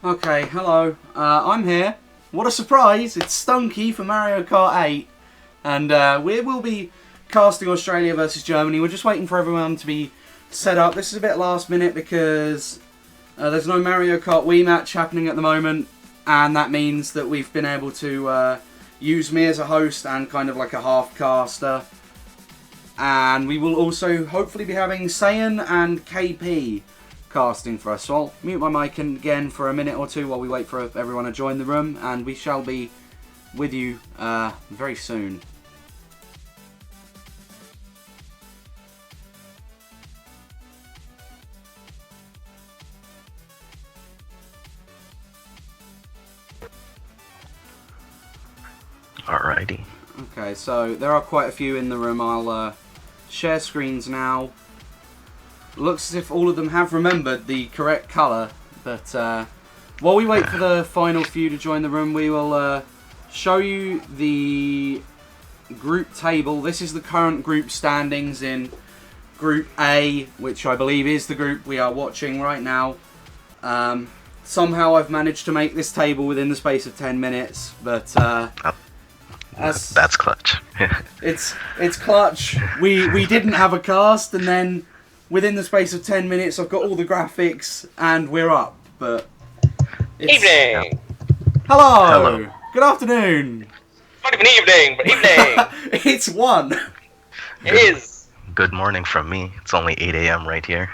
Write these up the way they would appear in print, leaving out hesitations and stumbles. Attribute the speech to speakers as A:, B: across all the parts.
A: Okay, hello. I'm here. What a surprise! It's Stunky for Mario Kart 8. And we will be casting Australia versus Germany. We're just waiting for everyone to be set up. This is a bit last minute because there's no Mario Kart Wii match happening at the moment. And that means that we've been able to use me as a host and kind of like a half caster. And we will also hopefully be having Saiyan and KP casting for us. So I'll mute my mic again for a minute or two while we wait for everyone to join the room, and we shall be with you very soon.
B: Alrighty.
A: Okay, so there are quite a few in the room. I'll share screens now. Looks as if all of them have remembered the correct colour, but while we wait for the final few to join the room, we will show you the group table. This is the current group standings in Group A, which I believe is the group we are watching right now. Somehow I've managed to make this table within the space of 10 minutes, but
B: that's clutch.
A: it's clutch. We didn't have a cast, and then within the space of 10 minutes I've got all the graphics and we're up. But
C: evening.
A: Hello. Good afternoon.
C: Not even evening, but evening.
A: It's 1.
C: It is.
B: Good morning from me. It's only 8 a.m. right here.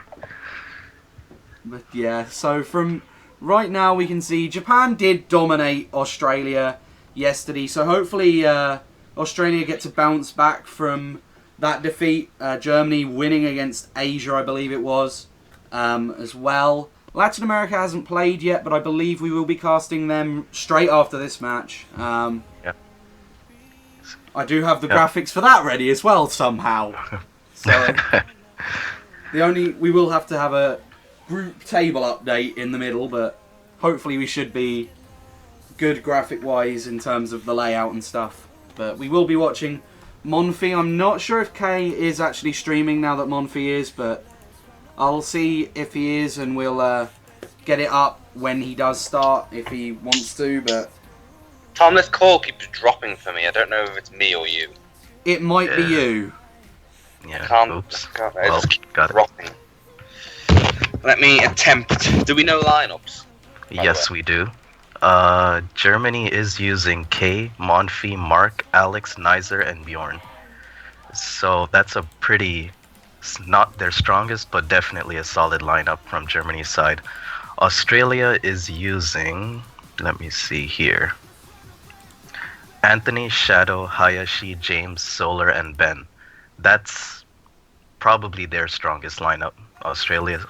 A: But yeah, so from right now we can see Japan did dominate Australia yesterday. So hopefully Australia get to bounce back from that defeat. Germany winning against Asia, I believe it was, as well. Latin America hasn't played yet, but I believe we will be casting them straight after this match.
B: Yep.
A: I do have the graphics for that ready as well somehow. So we will have to have a group table update in the middle, but hopefully we should be good graphic-wise in terms of the layout and stuff. But we will be watching Monfy. I'm not sure if Kay is actually streaming now that Monfy is, but I'll see if he is, and we'll get it up when he does start, if he wants to, but...
C: Tom, this call keeps dropping for me. I don't know if it's me or you.
A: It might be you.
B: Yeah, oops.
C: It just keeps
B: got it.
C: dropping. Let me attempt. Do we know lineups?
B: Yes, we do. Germany is using Kay, Monfy, Mark, Alex, Nizer, and Bjorn. So that's a pretty... not their strongest, but definitely a solid lineup from Germany's side. Australia is using... let me see here. Anthony, Shadow, Hayashi, James, Solar, and Ben. That's probably their strongest lineup, Australia.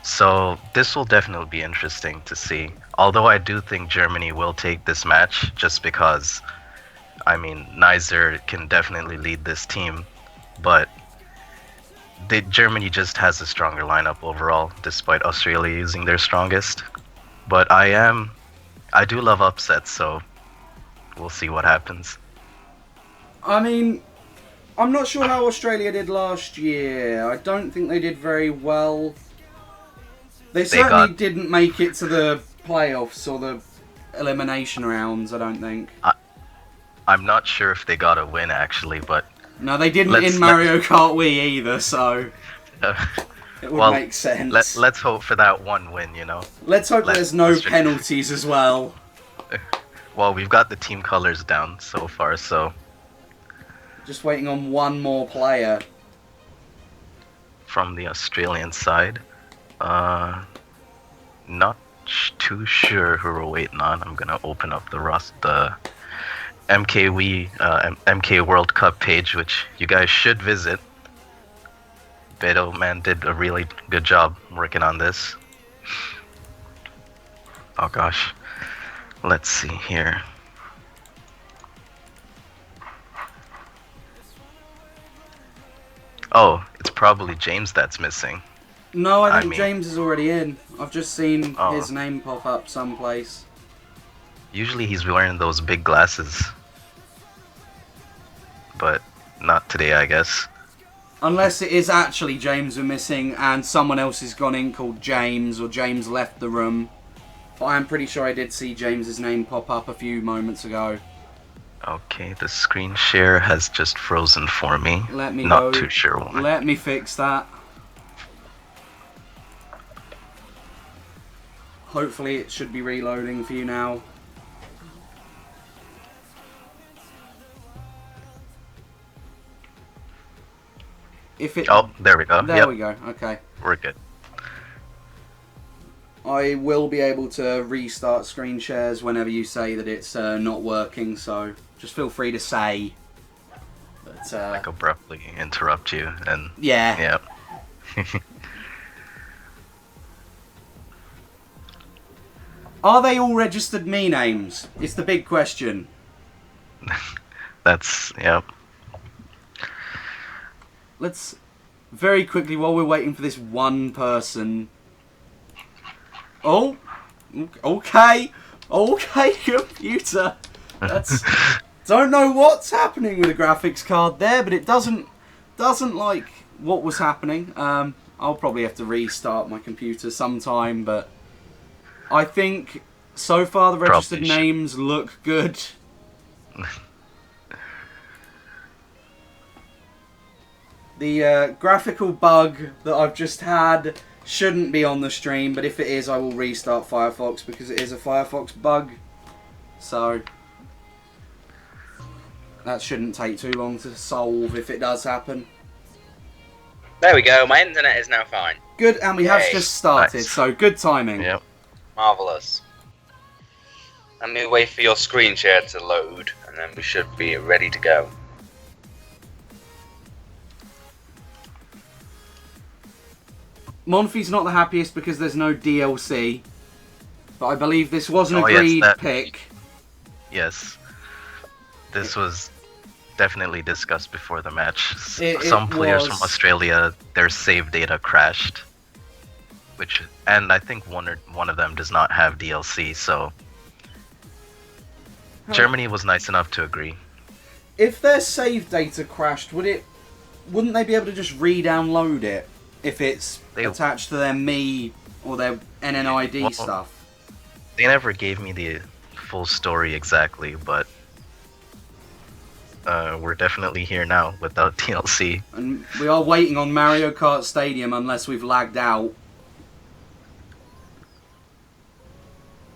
B: So this will definitely be interesting to see. Although I do think Germany will take this match, just because, I mean, Nizer can definitely lead this team, but Germany just has a stronger lineup overall, despite Australia using their strongest. But I do love upsets, so we'll see what happens.
A: I mean, I'm not sure how Australia did last year. I don't think they did very well. They certainly didn't make it to the playoffs or the elimination rounds, I don't think.
B: I'm not sure if they got a win, actually, but...
A: No, they didn't in Mario Kart Wii either, so... it would make sense.
B: Let's hope for that one win, you know?
A: Let's hope there's no penalties as well.
B: Well, we've got the team colors down so far, so...
A: Just waiting on one more player.
B: From the Australian side. Not too sure who we're waiting on. I'm gonna open up the MK World Cup page, which you guys should visit. Beto man did a really good job working on this. Oh gosh, let's see here. Oh, it's probably James that's missing.
A: No, I think James is already in. I've just seen his name pop up someplace.
B: Usually he's wearing those big glasses. But not today, I guess.
A: Unless it is actually James we're missing and someone else has gone in called James, or James left the room. But I am pretty sure I did see James's name pop up a few moments ago.
B: Okay, the screen share has just frozen for me.
A: Let me
B: Not too sure why.
A: Let me fix that. Hopefully it should be reloading for you now.
B: Oh, there we go.
A: There we go. Okay.
B: We're good.
A: I will be able to restart screen shares whenever you say that it's not working, so just feel free to say. But,
B: like abruptly interrupt you and...
A: Yeah. Are they all registered me names? It's the big question.
B: That's... Yep.
A: Let's very quickly, while we're waiting for this one person... Oh! Okay! Okay, computer! That's... Don't know what's happening with the graphics card there, but it doesn't like what was happening. I'll probably have to restart my computer sometime, but... I think, so far, the registered names look good. The graphical bug that I've just had shouldn't be on the stream, but if it is, I will restart Firefox because it is a Firefox bug. So, that shouldn't take too long to solve if it does happen.
C: There we go. My internet is now fine.
A: Good, and we have
C: Yay.
A: just started,
B: Nice.
A: so good timing.
B: Yep.
C: Marvelous. Let me wait for your screen share to load, and then we should be ready to go.
A: Monfy's not the happiest because there's no DLC, but I believe this was an
B: Oh, yes,
A: agreed
B: that-
A: pick.
B: Yes. This was definitely discussed before the match.
A: It
B: Some players
A: was.
B: from Australia, their save data crashed, and I think one of them does not have DLC. So Germany was nice enough to agree.
A: If their save data crashed, wouldn't they be able to just re-download it if it's
B: They-
A: attached to their Me or their NNID
B: Well,
A: stuff?
B: They never gave me the full story exactly, but we're definitely here now without DLC.
A: And we are waiting on Mario Kart Stadium unless we've lagged out.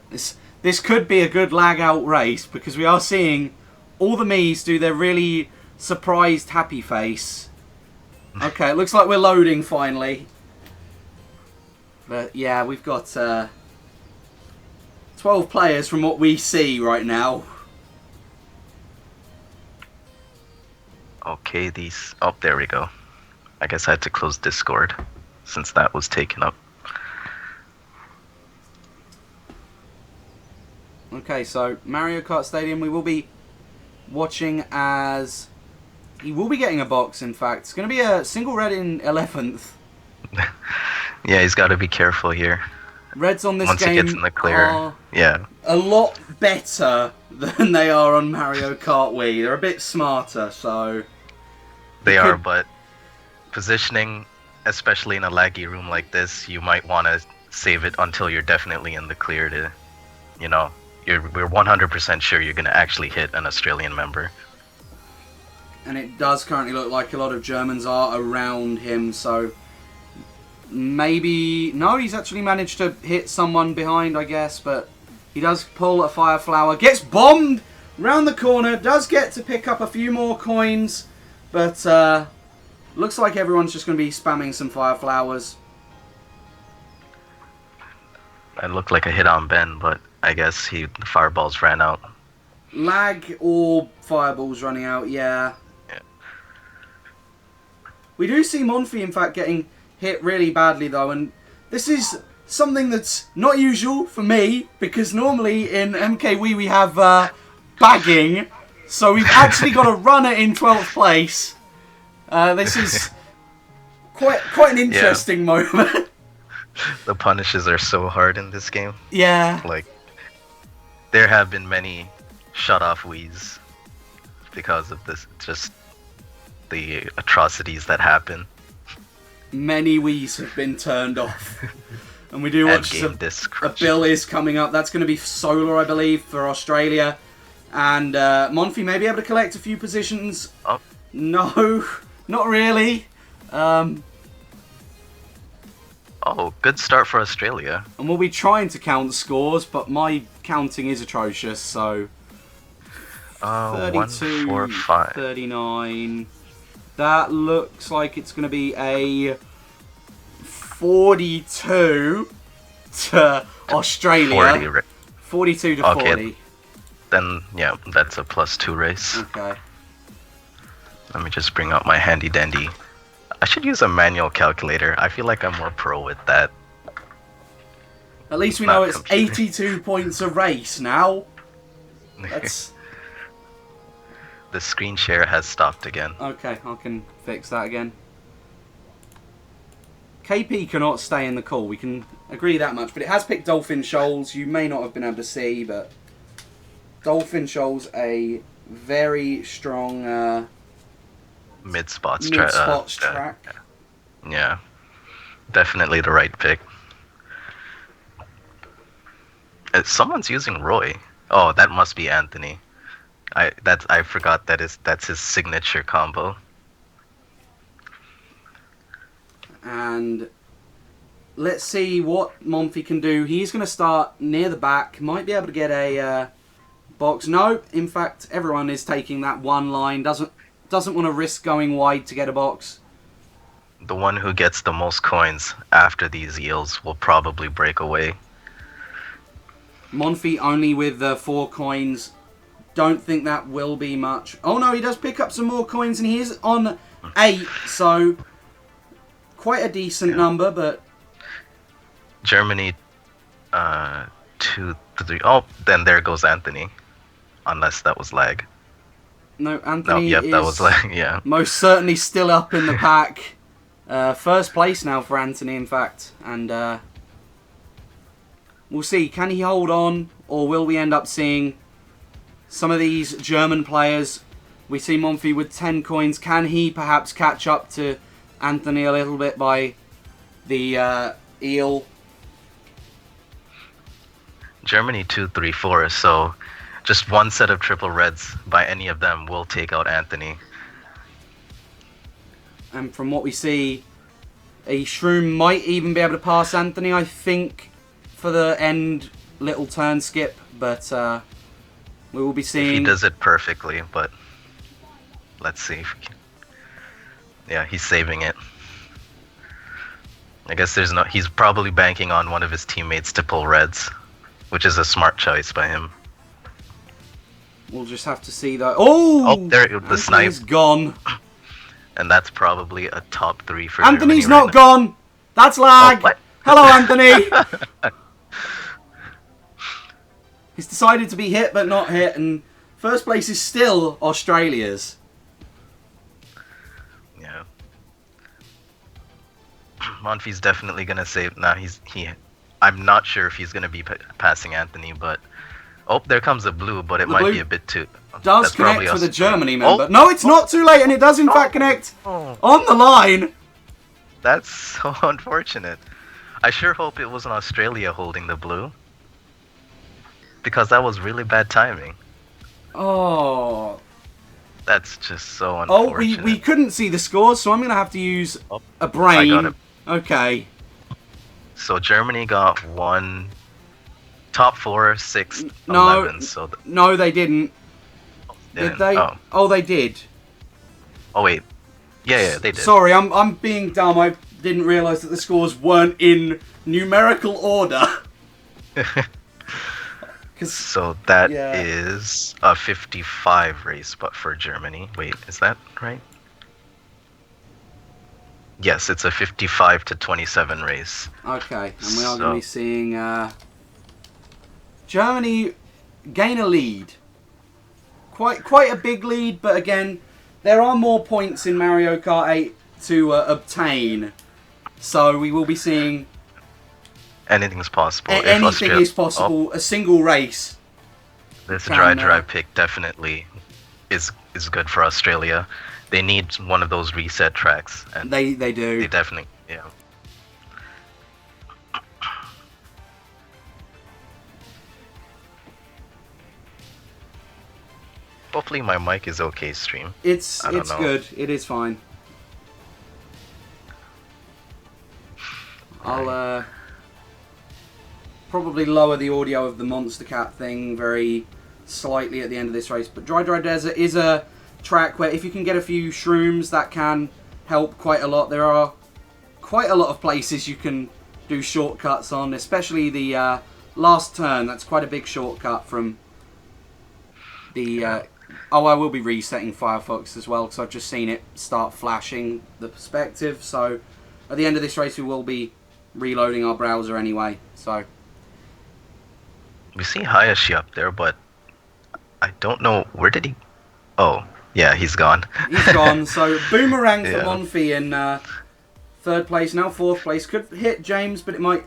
A: This could be a good lag out race because we are seeing all the Miis do their really surprised happy face. Okay, it looks like we're loading finally. But yeah, we've got 12 players from what we see right now.
B: Okay, these. Oh, there we go. I guess I had to close Discord since that was taken up.
A: Okay, so Mario Kart Stadium, we will be watching as he will be getting a box. In fact, it's going to be a single red in 11th.
B: Yeah, he's got to be careful here.
A: Reds on this
B: Once
A: game
B: he gets in the clear.
A: are
B: Yeah.
A: a lot better than they are on Mario Kart Wii. They're a bit smarter, so
B: They
A: could-
B: are, but positioning, especially in a laggy room like this, you might want to save it until you're definitely in the clear to, we're 100% sure you're going to actually hit an Australian member.
A: and it does currently look like a lot of Germans are around him, so maybe... No, he's actually managed to hit someone behind, I guess, but he does pull a fire flower. Gets bombed round the corner, does get to pick up a few more coins, but looks like everyone's just going to be spamming some fire flowers.
B: That looked like a hit on Ben, but I guess the fireballs ran out.
A: Lag or fireballs running out, yeah.
B: Yeah.
A: We do see Monfy, in fact, getting hit really badly, though, and this is something that's not usual for me, because normally in MKW we have bagging, so we've actually got a runner in 12th place. This is quite an interesting moment.
B: The punishes are so hard in this game.
A: Yeah.
B: Like, there have been many shut-off Wiis because of this, just the atrocities that happen.
A: Many Wiis have been turned off. And we do
B: And
A: watch
B: game disc
A: a
B: crunch.
A: bill is coming up. That's going to be Solar, I believe, for Australia. And Monfy may be able to collect a few positions.
B: Oh.
A: No, not really.
B: Oh, good start for Australia.
A: And we'll be trying to count scores, but my counting is atrocious, so...
B: 1,
A: 32,
B: 4, 5.
A: 39... That looks like it's going to be a 42 to Australia.
B: 40.
A: 42 to
B: Okay.
A: 40.
B: Then, yeah, that's a +2 race.
A: Okay.
B: Let me just bring out my handy dandy. I should use a manual calculator. I feel like I'm more pro with that.
A: At least we
B: Not
A: know it's
B: computer.
A: 82 points a race now. That's...
B: The screen share has stopped again.
A: Okay, I can fix that again. KP cannot stay in the call, we can agree that much, but it has picked Dolphin Shoals. You may not have been able to see, but Dolphin Shoals, a very strong
B: Mid-spots
A: mid-spots track.
B: Yeah. Definitely the right pick. Someone's using Roy. Oh, that must be Anthony. I forgot that's his signature combo.
A: And let's see what Monfy can do. He's going to start near the back. Might be able to get a box. No, in fact, everyone is taking that one line. Doesn't want to risk going wide to get a box.
B: the one who gets the most coins after these eels will probably break away.
A: Monfy only with 4 coins. Don't think that will be much. Oh no, he does pick up some more coins and he is on 8, so quite a decent number, but...
B: Germany, 2, 3... Oh, then there goes Anthony. Unless that was lag.
A: No,
B: No,
A: Anthony
B: yep,
A: is
B: that was lag, yeah.
A: most certainly still up in the pack. First place now for Anthony, in fact. And we'll see, can he hold on? Or will we end up seeing some of these German players? We see Monfy with 10 coins. Can he perhaps catch up to Anthony a little bit by the eel?
B: Germany 2, 3, 4, so just one set of triple reds by any of them will take out Anthony.
A: And from what we see, a Shroom might even be able to pass Anthony, I think, for the end little turn skip. But we will be seeing...
B: If he does it perfectly, but let's see if we can... Yeah, he's saving it. I guess there's no... He's probably banking on one of his teammates to pull reds, which is a smart choice by him.
A: We'll just have to see that. Oh!
B: There, the snipe.
A: Anthony's gone.
B: And that's probably a top 3 for
A: Anthony's
B: Germany
A: not gone. That's lag.
B: what?
A: Hello, Anthony. He's decided to be hit but not hit, and first place is still Australia's.
B: Yeah. Monfy's definitely gonna save. Now I'm not sure if he's gonna be passing Anthony, but there comes a blue, but it
A: The
B: might
A: blue
B: be a bit too.
A: Does
B: That's probably
A: connect with a
B: us.
A: Germany member. No, it's not too late, and it does in fact connect on the line.
B: That's so unfortunate. I sure hope it wasn't Australia holding the blue, because that was really bad timing.
A: Oh.
B: That's just so
A: Oh,
B: unfortunate.
A: we couldn't see the scores, so I'm going to have to use a brain.
B: I got it.
A: Okay.
B: So Germany got 1 top 4, 6,
A: No,
B: 11. So
A: no, they didn't. Did they?
B: Oh.
A: They did.
B: Oh wait. Yeah, they did.
A: Sorry, I'm being dumb. I didn't realise that the scores weren't in numerical order.
B: So that
A: Yeah.
B: is a 55 race, but for Germany. Wait, is that right? Yes, it's a 55 to 27 race.
A: Okay, and we are
B: So-
A: going to be seeing Germany gain a lead. Quite a big lead, but again, there are more points in Mario Kart 8 to obtain. So we will be seeing
B: Anything's possible. If
A: anything
B: Australia-
A: is possible. A single race.
B: This
A: Can,
B: dry drive pick definitely is good for Australia. They need one of those reset tracks, and
A: They do.
B: they definitely, yeah. Hopefully my mic is okay, stream.
A: It's
B: I don't know.
A: good. It is fine. I'll probably lower the audio of the Monster Cat thing very slightly at the end of this race. But Dry Desert is a track where if you can get a few shrooms, that can help quite a lot. There are quite a lot of places you can do shortcuts on, especially the last turn. That's quite a big shortcut from the... Oh, I will be resetting Firefox as well, because I've just seen it start flashing the perspective. So at the end of this race, we will be reloading our browser anyway. So
B: We see Hayashi up there, but I don't know, where did he... Oh, yeah, he's gone.
A: he's gone. So Boomerang for
B: Yeah.
A: Monfy in third place, now fourth place. Could hit James, but it might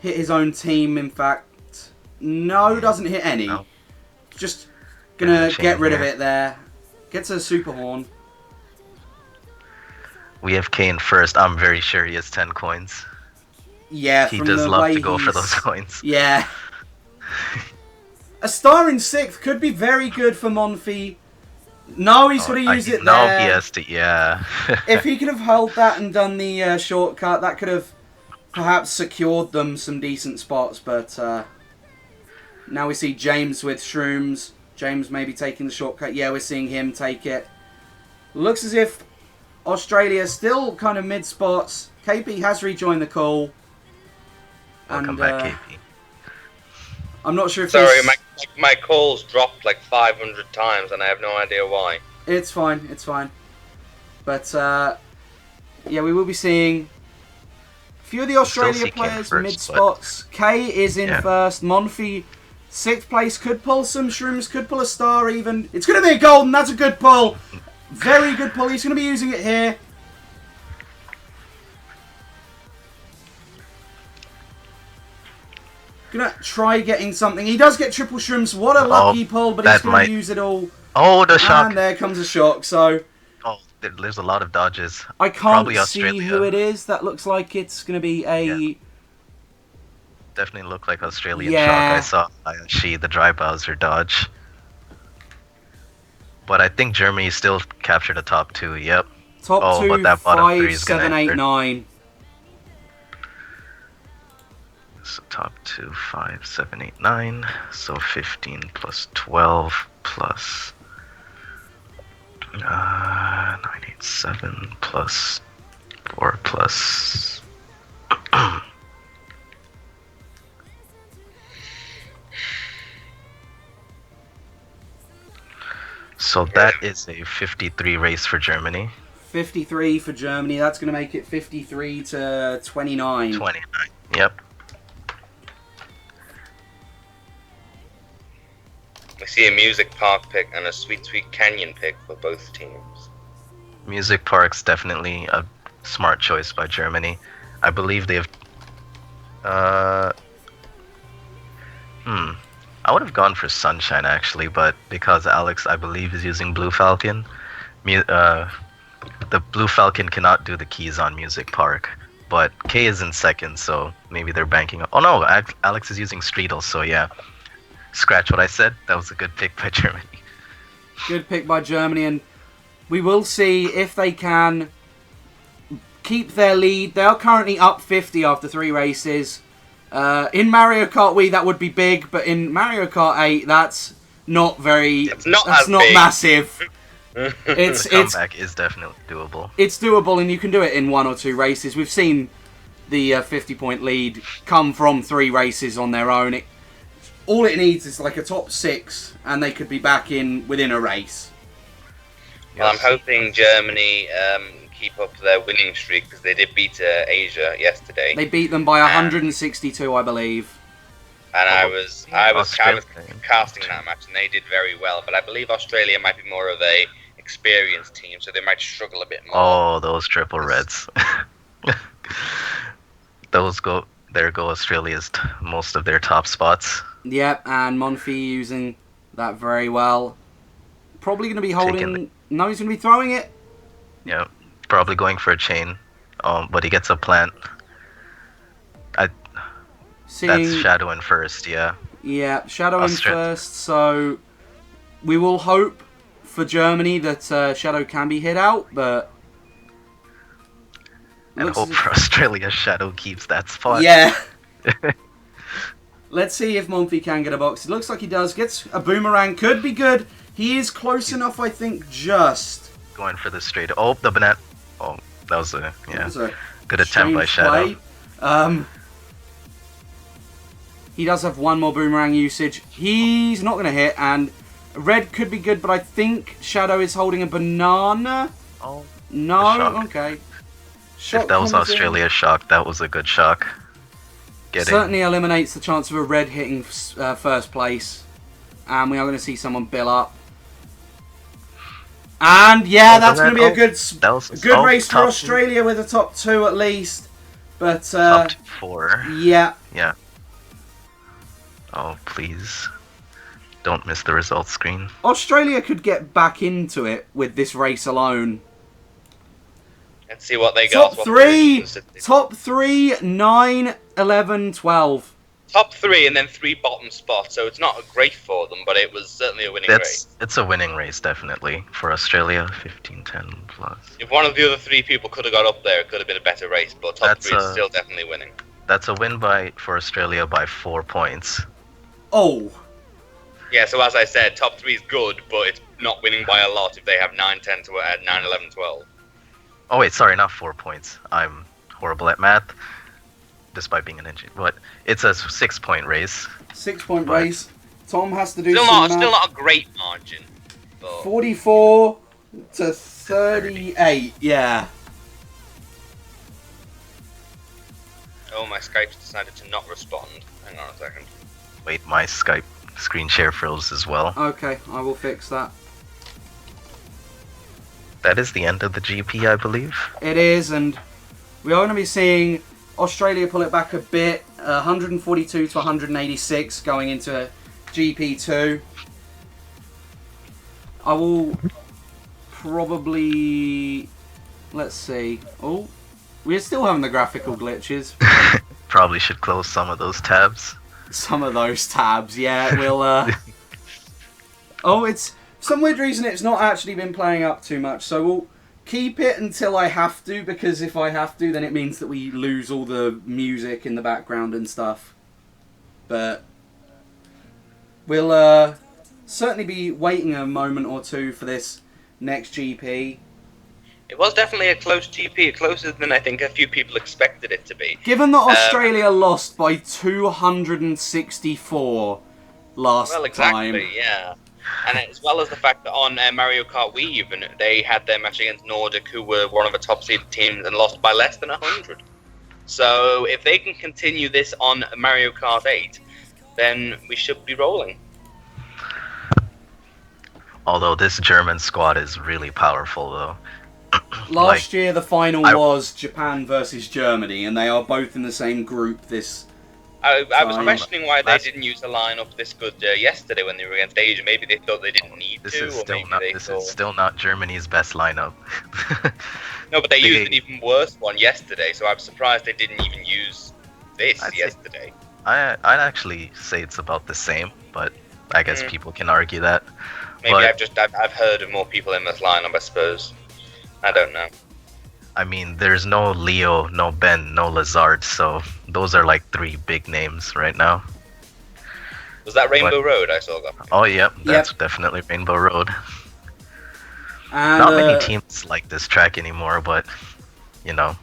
A: hit his own team, in fact. No, doesn't hit any.
B: No.
A: Just gonna
B: There's a
A: get
B: chain
A: rid of
B: here.
A: it there. Gets a super horn.
B: We have Kane first. I'm very sure he has 10 coins.
A: Yeah,
B: He
A: from
B: does
A: the
B: love
A: way
B: to go for
A: he's-
B: those coins.
A: Yeah. A star in sixth could be very good for Monfy. No, he's going to use it
B: No,
A: there.
B: he has to, yeah.
A: If he could have held that and done the shortcut, that could have perhaps secured them some decent spots. But now we see James with shrooms. James maybe taking the shortcut. Yeah, we're seeing him take it. Looks as if Australia still kind of mid spots. KP has rejoined the call.
B: Welcome back, KP.
A: I'm not sure if
C: Sorry,
A: this...
C: my calls dropped like 500 times, and I have no idea why.
A: It's fine, it's fine. But, yeah, we will be seeing a few of the Australia players mid spots. K is in first. Monfy, 6th place. Could pull some shrooms, could pull a star even. It's going to be a golden, that's a good pull. Very good pull, he's going to be using it here. Gonna try getting something. He does get triple shrooms. What a lucky pull, but he's going to use it all.
B: Oh, the shock.
A: And there comes a shock, so...
B: Oh, there's a lot of dodges.
A: I can't see who it is. That looks like it's going to be a... Yeah.
B: Definitely look like Australian shock. I saw the dry Bowser dodge. But I think Germany still captured the top 2, yep.
A: Top 2,
B: but that
A: 5, 7, 8, 9.
B: So top 2, 5, 7, 8, 9. So 15 plus 12 plus 9, 8, 7 plus 4 plus. So that is a 53 race for Germany.
A: 53 for Germany. That's going to make it 53 to 29.
B: 29, yep.
C: I see a Music Park pick and a Sweet Sweet Canyon pick for both teams.
B: Music Park's definitely a smart choice by Germany. I believe they've... I would have gone for Sunshine actually, but because Alex, I believe, is using Blue Falcon, the Blue Falcon cannot do the keys on Music Park. But K is in second, so maybe they're banking up. Oh no, Alex is using Streetle, so yeah. Scratch what I said. That was a good pick by Germany.
A: Good pick by Germany, and we will see if they can keep their lead. They are currently up 50 after 3 races. In Mario Kart Wii, that would be big, but in Mario Kart 8, that's not very...
C: It's not
A: massive.
B: The comeback is definitely doable.
A: It's doable, and you can do it in 1 or 2 races. We've seen the 50-point lead come from 3 races on their own. All it needs is like a top 6, and they could be back in within a race.
C: Well, I'm hoping Germany keep up their winning streak, because they did beat Asia yesterday.
A: They beat them by 162, I believe.
C: And I was casting that match, and they did very well. But I believe Australia might be more of a experienced team, so they might struggle a bit more.
B: Oh, those triple reds. There go Australia's most of their top spots.
A: Yep, and Monfy using that very well. Probably going to be holding... No, he's going to be throwing it.
B: Yeah, probably going for a chain. But he gets a plant. That's Shadow in first, yeah. Yeah, Shadow in first, so... We will hope for Germany that Shadow can be hit out, but... And hope for Australia Shadow keeps that spot. Yeah. Let's see if Monfy can get a box. It looks like he does. Gets a boomerang. Could be good. He is close enough, I think, just. Going for the straight. Oh, the banana. Oh, that was a good attempt by Shadow. He does have one more boomerang usage. He's not going to hit, and red could be good, but I think Shadow is holding a banana. Oh. No? Okay. If that was Australia's shock, that was a good shock. Certainly eliminates the chance of a red hitting first place. And we are going to see someone bill up. And yeah, that's going to be a good race for Australia with a top 2 at least. But top 4. Yeah. Yeah. Oh, please. Don't miss the results screen. Australia could get back into it with this race alone.
C: Let's see what they got.
A: Top 3, 9, 11, 12.
C: Top 3 and then 3 bottom spots, so it's not great for them, but it was certainly a winning race. It's a winning race, definitely, for Australia, 15-10 plus. If one of the other 3 people could have got up there, it could have been a better race, but top 3 is still definitely winning. That's a win for Australia by 4 points. Oh. Yeah, so as I said, top 3 is good, but it's not winning by a lot if they have 9, 10, 9, 11, 12.
B: Oh wait, sorry, not 4 points. I'm horrible at math, despite being an engineer. But it's a 6-point race.
A: 6-point race. Tom has to do
C: still not a great margin. But...
A: 44 to 38. Yeah.
C: Oh, my Skype's decided to not respond. Hang on a second.
B: Wait, my Skype screen share froze as well.
A: Okay, I will fix that.
B: That is the end of the GP, I believe.
A: It is, and we are going to be seeing Australia pull it back a bit. 142 to 186 going into GP2. I will probably... Let's see. Oh, we're still having the graphical glitches.
B: Probably should close some of those tabs.
A: Some of those tabs, yeah. We'll. Oh, it's for some weird reason it's not actually been playing up too much, so we'll keep it until I have to, because if I have to, then it means that we lose all the music in the background and stuff. But we'll certainly be waiting a moment or two for this next GP.
C: It was definitely a close GP, closer than I think a few people expected it to be.
A: Given that Australia lost by 264 last time.
C: Well, exactly, yeah. And as well as the fact that on Mario Kart Wii even, they had their match against Nordic, who were one of the top seeded teams, and lost by less than 100. So if they can continue this on Mario Kart 8, then we should be rolling.
B: Although this German squad is really powerful, though.
A: Last year, the final was Japan versus Germany, and they are both in the same group this
C: I was questioning why they didn't use a lineup this good yesterday when they were against Asia. Maybe they thought they didn't need to, or maybe
B: this is still not Germany's best lineup.
C: No, but they used an even worse one yesterday, so I'm surprised they didn't even use this yesterday.
B: I'd actually say it's about the same, but I guess people can argue that.
C: Maybe I've heard of more people in this lineup, I suppose. I don't know.
B: I mean, there's no Leo, no Ben, no Lazard, so those are like 3 big names right now.
C: Was that Rainbow Road I saw?
B: Oh, yeah, that's definitely Rainbow Road.
A: And,
B: not many teams like this track anymore, but, you know.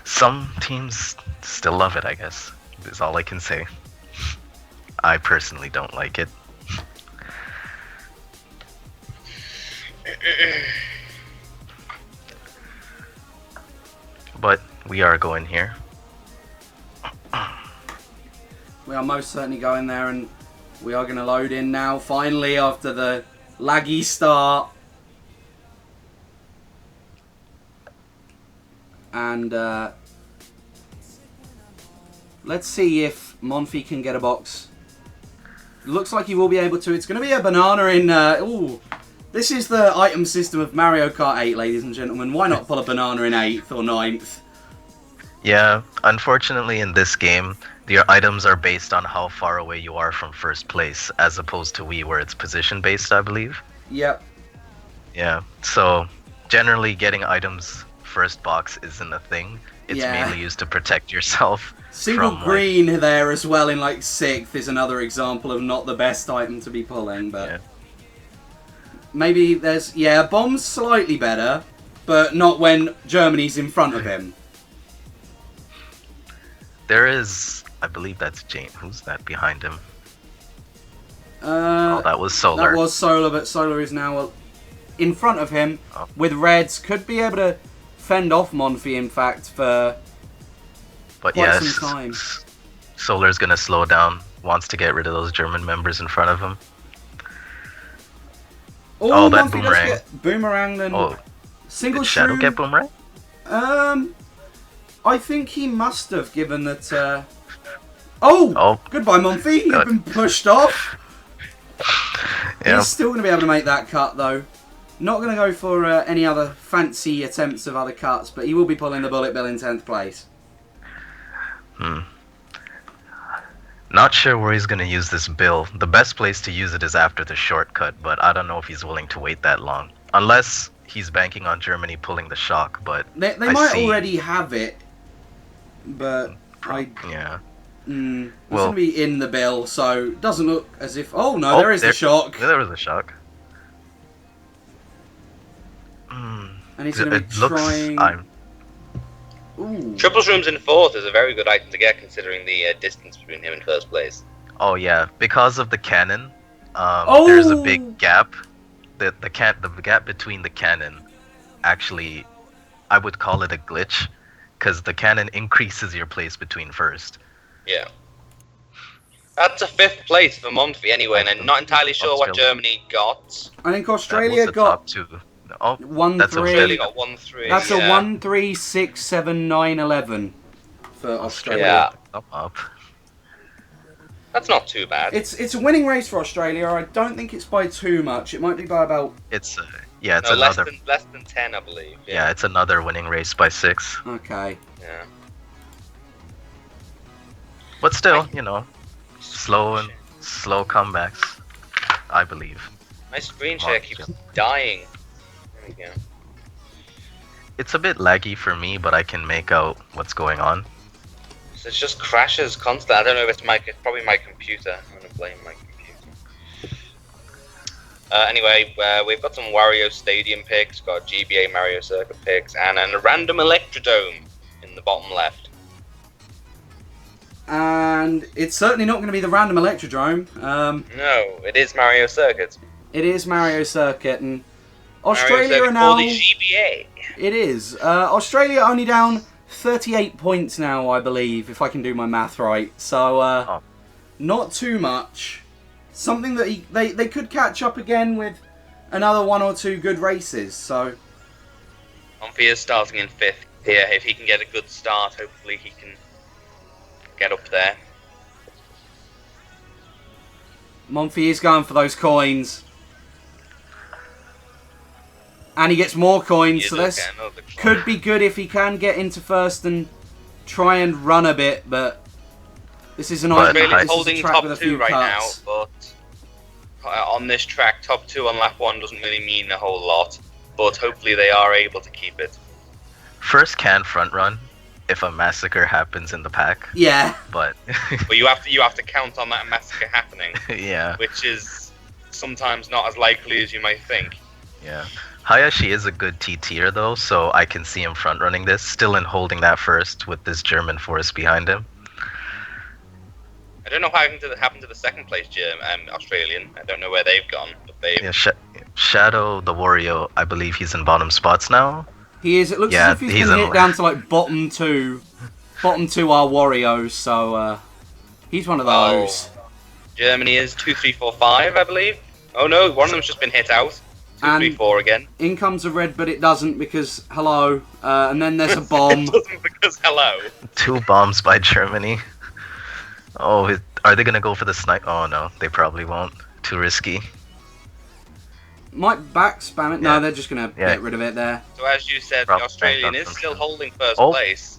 B: Some teams still love it, I guess. Is all I can say. I personally don't like it. But we are going here.
A: We are most certainly going there, and we are going to load in now, finally, after the laggy start. And let's see if Monfy can get a box. Looks like he will be able to. It's going to be a banana in... ooh. This is the item system of Mario Kart 8, ladies and gentlemen. Why not pull a banana in 8th or 9th?
B: Yeah, unfortunately in this game, your items are based on how far away you are from first place, as opposed to Wii where it's position based, I believe.
A: Yep.
B: Yeah, so generally getting items first box isn't a thing. It's mainly used to protect yourself.
A: Single green there as well in like 6th is another example of not the best item to be pulling, but...
B: Yeah.
A: Maybe there's... Yeah, bomb's slightly better, but not when Germany's in front of him.
B: There is... I believe that's Jane. Who's that behind him? Oh, that was Solar.
A: That was Solar, but Solar is now in front of him with Reds. Could be able to fend off Monfy, in fact, for quite some time.
B: Solar's going to slow down. Wants to get rid of those German members in front of him.
A: Oh,
B: that
A: Monfy
B: boomerang.
A: Does get boomerang then.
B: Oh,
A: single
B: did Shadow
A: shroom.
B: Get boomerang?
A: I think he must have, given that... Oh! Goodbye, Monfy. You've been pushed off.
B: Yeah.
A: He's still going to be able to make that cut, though. Not going to go for any other fancy attempts of other cuts, but he will be pulling the bullet bill in 10th place.
B: Not sure where he's going to use this bill. The best place to use it is after the shortcut, but I don't know if he's willing to wait that long. Unless he's banking on Germany pulling the shock, but
A: They might already have it, but
B: yeah.
A: It's going to be in the bill, so it doesn't look as if... Oh, no, there is the shock.
B: There was a shock.
A: And he's going to be trying... Ooh.
C: Triple Shrooms in 4th is a very good item to get, considering the distance between him and 1st place.
B: Oh yeah, because of the cannon, there's a big gap. The gap between the cannon, actually, I would call it a glitch, because the cannon increases your place between first.
C: Yeah. That's a 5th place for Monty anyway, and I'm not entirely sure what Germany got.
A: I think Australia got...
B: top 2. Oh,
A: 1-3.
B: That's
C: Australia got 1-3.
A: That's a 1, 3, 6, 7, 9, 11 for Australia.
C: Yeah. Up. That's not too bad.
A: It's a winning race for Australia. I don't think it's by too much. It might be by about...
B: It's another...
C: less than 10, I believe.
B: Yeah, it's another winning race by 6.
A: Okay.
C: Yeah.
B: But still, slow comebacks, I believe.
C: My screen share keeps dying. There we go.
B: It's a bit laggy for me, but I can make out what's going on.
C: So it just crashes constantly. I don't know if it's probably my computer. I'm gonna blame my computer. Anyway, we've got some Wario Stadium picks, got GBA Mario Circuit picks, and a random Electrodome in the bottom left.
A: And it's certainly not going to be the random Electrodrome.
C: No, it is Mario Circuit.
A: It is Mario Circuit, and Australia are now...
C: for the GBA.
A: It is. Australia only down 38 points now, I believe, if I can do my math right. So, not too much. Something that they could catch up again with another 1 or 2 good races, so...
C: Monty is starting in 5th here. If he can get a good start, hopefully he can get up there.
A: Monty is going for those coins. And he gets more coins, so this could be good if he can get into 1st and try and run a bit, but this is an
C: Australia's holding top 2 right now, but on this track, top 2 on lap 1 doesn't really mean a whole lot, but hopefully they are able to keep it.
B: 1st can front run if a massacre happens in the pack.
A: Yeah.
B: But
C: you have to count on that massacre happening.
B: Yeah.
C: Which is sometimes not as likely as you might think.
B: Yeah. Hayashi is a good T-tier though, so I can see him front running this, still in holding that 1st with this German force behind him.
C: I don't know what happened to the 2nd place Australian. I don't know where they've gone, but they've...
B: Yeah, Shadow the Wario, I believe he's in bottom spots now.
A: He is. It looks as if he's been hit down to like bottom 2. Bottom 2 are Wario's, so he's one of those.
C: Germany is 2, 3, 4, 5, I believe. Oh no, one of them's just been hit out. 2, 3, 4 again. In
A: comes a red, but it doesn't because hello. And then there's a bomb.
C: It doesn't because hello.
B: 2 bombs by Germany. Oh, are they gonna go for the snipe? Oh no, they probably won't. Too risky.
A: Might back spam it. No, they're just gonna get rid of it there.
C: So as you said, the Australian is still holding 1st place.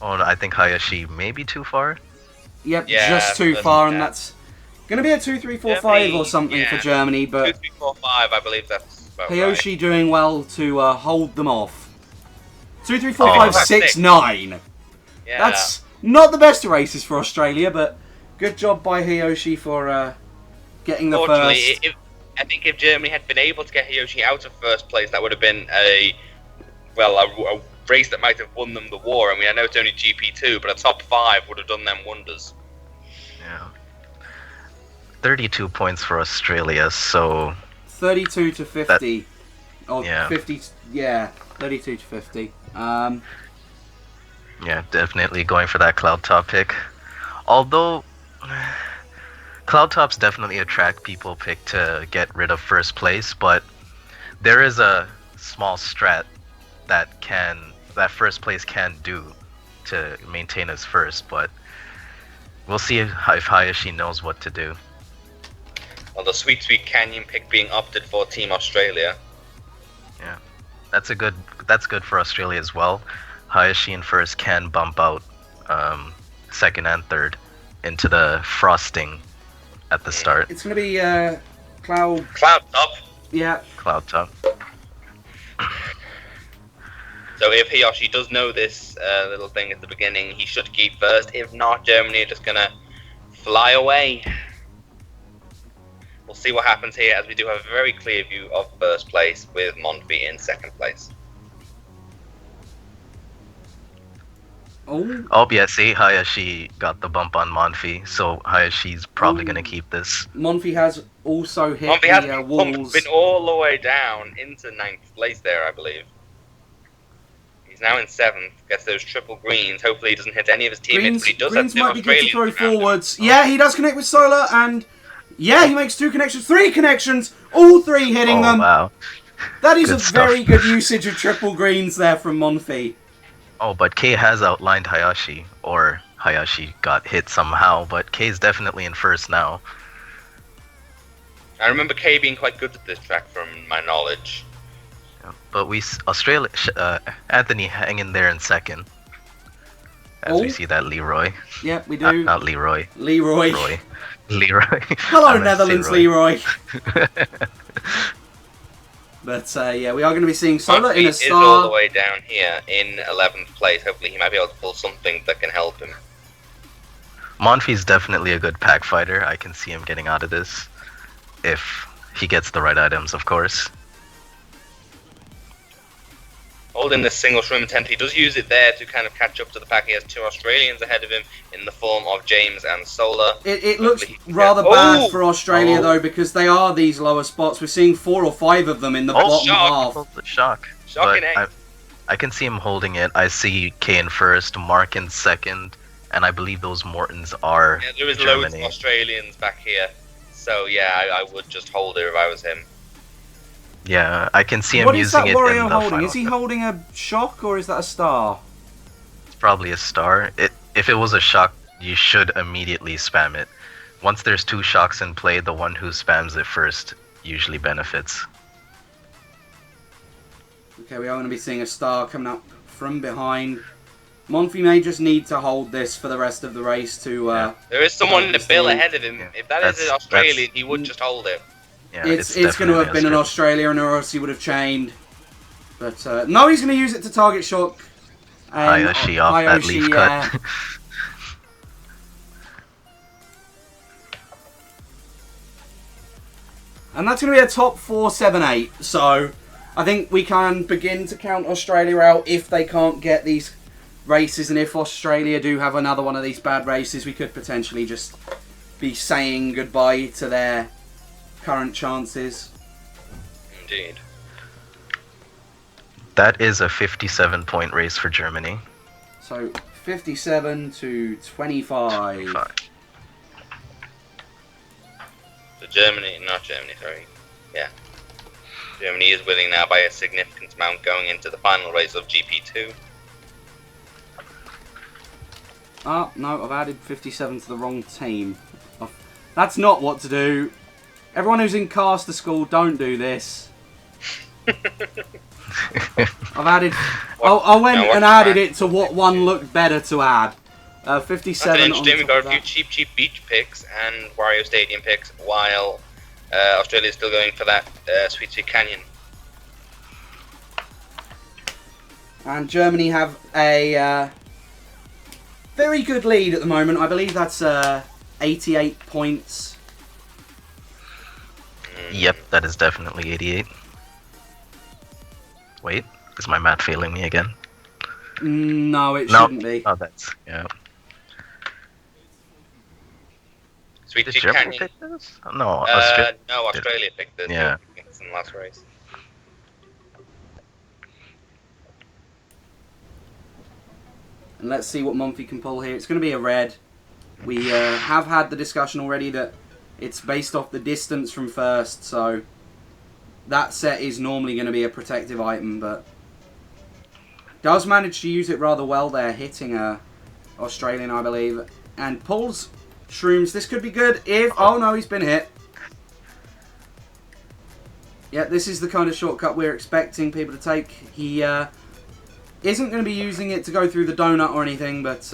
B: Oh, I think Hayashi may be too far.
A: Yep, just too far, and that's gonna be a 2, 3, 4, 5 or something for Germany. But
C: 2, 3, 4, 5, I believe that's about
A: Hayashi
C: right.
A: doing well to hold them off. 2, 3, 4, 5, 6, 9.
C: Yeah.
A: That's not the best of races for Australia, but good job by Hiyoshi for getting the 1st.
C: I think if Germany had been able to get Hiyoshi out of 1st place, that would have been a race that might have won them the war. I mean, I know it's only GP2, but a top 5 would have done them wonders.
B: Yeah. 32 points for Australia, so...
A: 32 to 50. 50, 32 to 50.
B: Yeah, definitely going for that Cloud Top pick. Although, Cloud Tops definitely attract people picked to get rid of 1st place, but there is a small strat that 1st place can do to maintain his 1st, but we'll see if Hayashi knows what to do.
C: Well, the Sweet Sweet Canyon pick being opted for Team Australia.
B: Yeah, that's good for Australia as well. Hayashi in 1st can bump out 2nd and 3rd into the frosting at the start.
A: It's going to be Cloud
C: Top.
A: Yeah.
B: Cloud Top.
C: So if Hiyoshi does know this little thing at the beginning, he should keep 1st. If not, Germany are just going to fly away. We'll see what happens here as we do have a very clear view of 1st place with Monty in 2nd place.
B: Oh, yeah, see, Hayashi got the bump on Monfi, so Hayashi's probably going to keep this.
A: Monfi has also hit
C: Monfi has
A: the walls.
C: Been all the way down into 9th place there, I believe. He's now in 7th, gets those triple greens. Hopefully he doesn't hit any of his teammates, but he does
A: Greens
C: have
A: might be good to throw forwards.
C: Oh.
A: Yeah, he does connect with Solar, and yeah, he makes 2 connections, 3 connections, all 3 hitting them.
B: Wow.
A: That is
B: Good
A: a
B: stuff.
A: very good usage of triple greens there from Monfi.
B: Oh, but K has outlined Hayashi, or Hayashi got hit somehow, but K's definitely in first now.
C: I remember K being quite good at this track from my knowledge.
B: Yeah, but Anthony hanging there in second. As we see that Leroy.
A: Yep, we do.
B: Not Leroy.
A: Leroy.
B: Leroy.
A: Hello, Netherlands, Leroy. But yeah, we are going to be seeing Solar in a star.
C: Is all the way down here in 11th place. Hopefully he might be able to pull something that can help him.
B: Monfi's definitely a good pack fighter. I can see him getting out of this. If he gets the right items, of course.
C: Holding this single shroom attempt, he does use it there to kind of catch up to the pack. He has 2 Australians ahead of him in the form of James and Solar.
A: It looks rather bad for Australia though, because they are these lower spots. We're seeing 4 or 5 of them in the bottom half.
C: Shocking,
B: I can see him holding it. I see K in first, Mark in second, and I believe those Mortons are
C: there is
B: Germany.
C: Loads of Australians back here. So yeah, I would just hold it if I was him.
B: Yeah, I can see him using it in the
A: Warrior holding?
B: final
A: Is he holding a shock or is that a star?
B: It's probably a star. If it was a shock, you should immediately spam it. Once there's 2 shocks in play, the one who spams it first usually benefits.
A: Okay, we are going to be seeing a star coming up from behind. Monfi may just need to hold this for the rest of the race to...
C: There is someone in the bill ahead of him. Yeah. If that is an Australian, he would just hold it.
B: Yeah,
A: it's going to have been an Australian, or else he would have chained. But no, he's going to use it to target shock.
B: Hayashi off that leaf cut.
A: And that's going to be a top 4, 7, 8. So I think we can begin to count Australia out if they can't get these races. And if Australia do have another one of these bad races, we could potentially just be saying goodbye to their current chances.
C: Indeed.
B: That is a 57-point race for Germany.
A: So 57 to 25.
C: So Germany, sorry. Yeah. Germany is winning now by a significant amount going into the final race of GP2.
A: Oh, no, I've added 57 to the wrong team. That's not what to do. Everyone who's in caster school, don't do this. I've added... I went and added it to what one looked better to add. 57
C: That's interesting. We've got a few cheap beach picks and Wario Stadium picks, while Australia's still going for that Sweet Canyon.
A: And Germany have a very good lead at the moment. I believe that's 88 points.
B: Yep, that is definitely 88. Wait, is my math failing me again?
A: No, it shouldn't be.
B: Oh, that's... yeah.
C: Sweet
B: Did Germany
C: Canyon.
B: pick this? No, Australia.
C: No, Australia picked this.
B: Yeah.
C: It's in the last race.
A: And let's see what Monfi can pull here. It's going to be a red. We have had the discussion already that it's based off the distance from first, so that set is normally going to be a protective item, but does manage to use it rather well there, hitting a Australian, I believe, and pulls shrooms. This could be good if... Oh no, he's been hit. Yeah, this is the kind of shortcut we're expecting people to take. He isn't going to be using it to go through the donut or anything, but